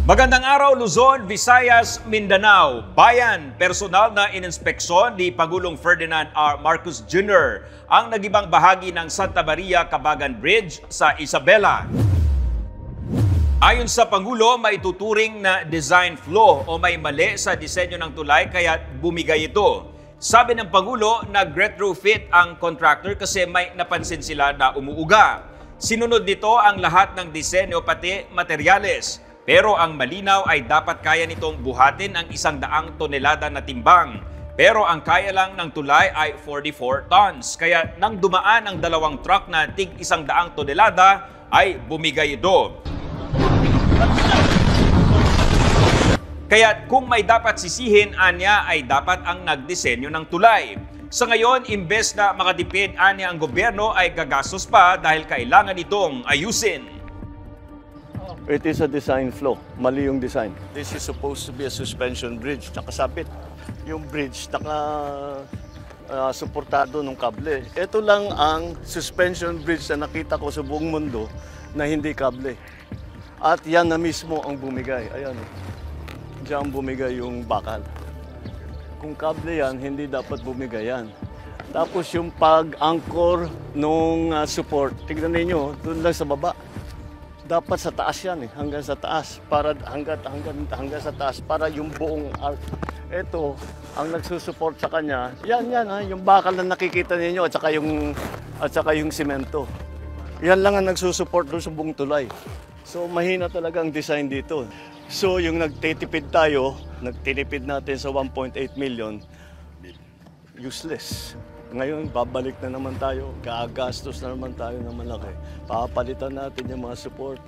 Magandang araw Luzon, Visayas, Mindanao. Bayan, personal na ininspeksyon ni Pangulong Ferdinand R. Marcos Jr. ang nagibang bahagi ng Santa Maria Cabagan Bridge sa Isabela. Ayon sa Pangulo, maituturing na design flaw o may mali sa disenyo ng tulay kaya bumigay ito. Sabi ng Pangulo, nag-retrofit ang contractor kasi may napansin sila na umuuga. Sinunod nito ang lahat ng disenyo pati materyales. Pero ang malinaw ay dapat kaya nitong buhatin ang 100 tonelada na timbang. Pero ang kaya lang ng tulay ay 44 tons. Kaya nang dumaan ang dalawang truck na tig 100 tonelada ay bumigay ito. Kaya kung may dapat sisihin, anya ay dapat ang nagdisenyo ng tulay. Sa ngayon, imbes na makatipid anya ang gobyerno ay gagastos pa dahil kailangan itong ayusin. It is a design flaw. Mali yung design. This is supposed to be a suspension bridge. Nakasabit. Yung bridge, suportado ng kable. Ito lang ang suspension bridge na nakita ko sa buong mundo na hindi kable. At yan na mismo ang bumigay. Ayan. Diyan bumigay yung bakal. Kung kable yan, hindi dapat bumigay yan. Tapos yung pag-anchor nung support, tignan ninyo, doon lang sa baba. Dapat sa taas yan hanggang sa taas para hanggang sa taas para yung buong arc. Ito ang nagsusupport sa kanya. Yan yung bakal na nakikita niyo at saka yung semento. Yan lang ang nagsusupport doon sa buong tulay. So mahina talaga ang design dito. So yung nagtitipid natin sa 1.8 million, useless. Ngayon, babalik na naman tayo, gagastos na naman tayo ng malaki. Papalitan natin yung mga support,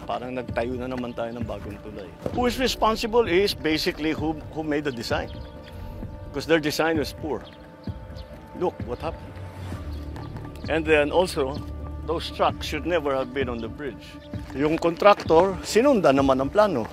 parang nagtayo na naman tayo ng bagong tulay. Who is responsible is basically who made the design. Because their design was poor. Look what happened. And then also, those trucks should never have been on the bridge. Yung contractor, sinundan naman ang plano.